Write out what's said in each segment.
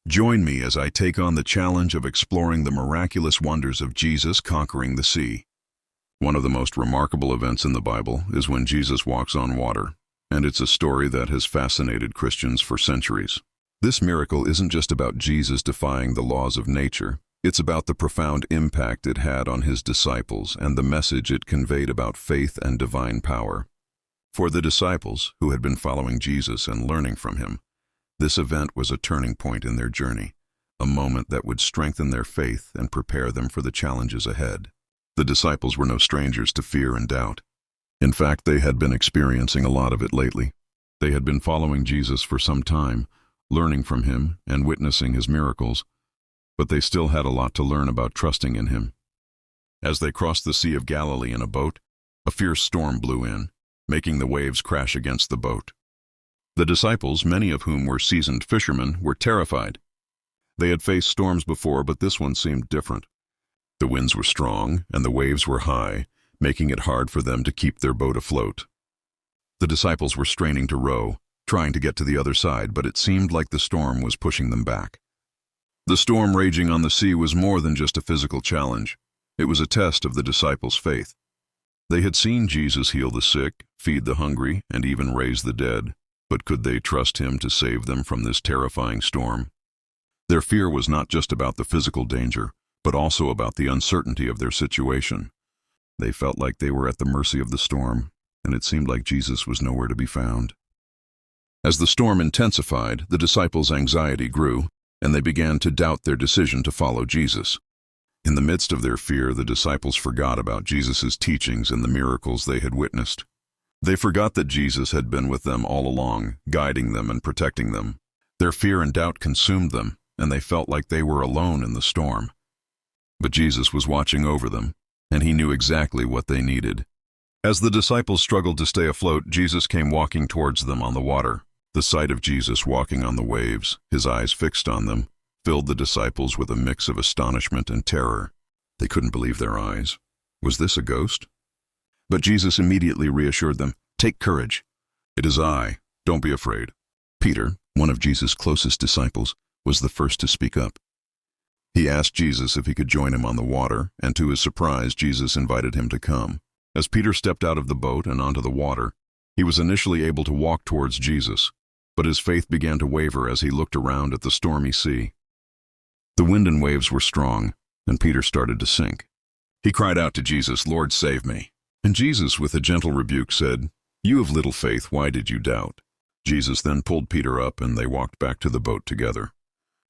Join me as I take on the challenge of exploring the miraculous wonders of Jesus conquering the sea. One of the most remarkable events in the Bible is when Jesus walks on water, and it's a story that has fascinated Christians for centuries. This miracle isn't just about Jesus defying the laws of nature. It's about the profound impact it had on his disciples and the message it conveyed about faith and divine power. For the disciples, who had been following Jesus and learning from him, this event was a turning point in their journey, a moment that would strengthen their faith and prepare them for the challenges ahead. The disciples were no strangers to fear and doubt. In fact, they had been experiencing a lot of it lately. They had been following Jesus for some time, learning from him and witnessing his miracles, but they still had a lot to learn about trusting in him. As they crossed the Sea of Galilee in a boat, a fierce storm blew in, making the waves crash against the boat. The disciples, many of whom were seasoned fishermen, were terrified. They had faced storms before, but this one seemed different. The winds were strong, and the waves were high, making it hard for them to keep their boat afloat. The disciples were straining to row, trying to get to the other side, but it seemed like the storm was pushing them back. The storm raging on the sea was more than just a physical challenge. It was a test of the disciples' faith. They had seen Jesus heal the sick, feed the hungry, and even raise the dead, but could they trust him to save them from this terrifying storm? Their fear was not just about the physical danger, but also about the uncertainty of their situation. They felt like they were at the mercy of the storm, and it seemed like Jesus was nowhere to be found. As the storm intensified, the disciples' anxiety grew, and they began to doubt their decision to follow Jesus. In the midst of their fear, the disciples forgot about Jesus' teachings and the miracles they had witnessed. They forgot that Jesus had been with them all along, guiding them and protecting them. Their fear and doubt consumed them, and they felt like they were alone in the storm. But Jesus was watching over them, and he knew exactly what they needed. As the disciples struggled to stay afloat, Jesus came walking towards them on the water. The sight of Jesus walking on the waves, his eyes fixed on them, filled the disciples with a mix of astonishment and terror. They couldn't believe their eyes. Was this a ghost? But Jesus immediately reassured them, "Take courage. It is I. Don't be afraid." Peter, one of Jesus' closest disciples, was the first to speak up. He asked Jesus if he could join him on the water, and to his surprise, Jesus invited him to come. As Peter stepped out of the boat and onto the water, he was initially able to walk towards Jesus, but his faith began to waver as he looked around at the stormy sea. The wind and waves were strong, and Peter started to sink. He cried out to Jesus, "Lord, save me." And Jesus, with a gentle rebuke, said, "You of little faith, why did you doubt?" Jesus then pulled Peter up, and they walked back to the boat together.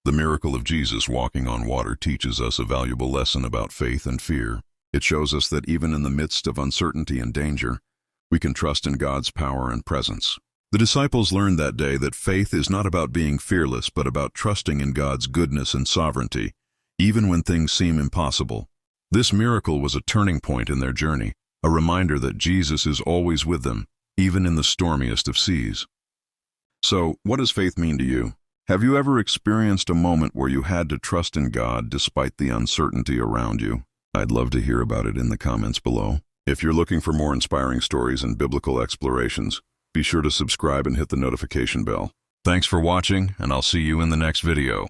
The miracle of Jesus walking on water teaches us a valuable lesson about faith and fear. It shows us that even in the midst of uncertainty and danger, we can trust in God's power and presence. The disciples learned that day that faith is not about being fearless, but about trusting in God's goodness and sovereignty, even when things seem impossible. This miracle was a turning point in their journey, a reminder that Jesus is always with them, even in the stormiest of seas. So, what does faith mean to you? Have you ever experienced a moment where you had to trust in God despite the uncertainty around you? I'd love to hear about it in the comments below. If you're looking for more inspiring stories and biblical explorations, be sure to subscribe and hit the notification bell. Thanks for watching, and I'll see you in the next video.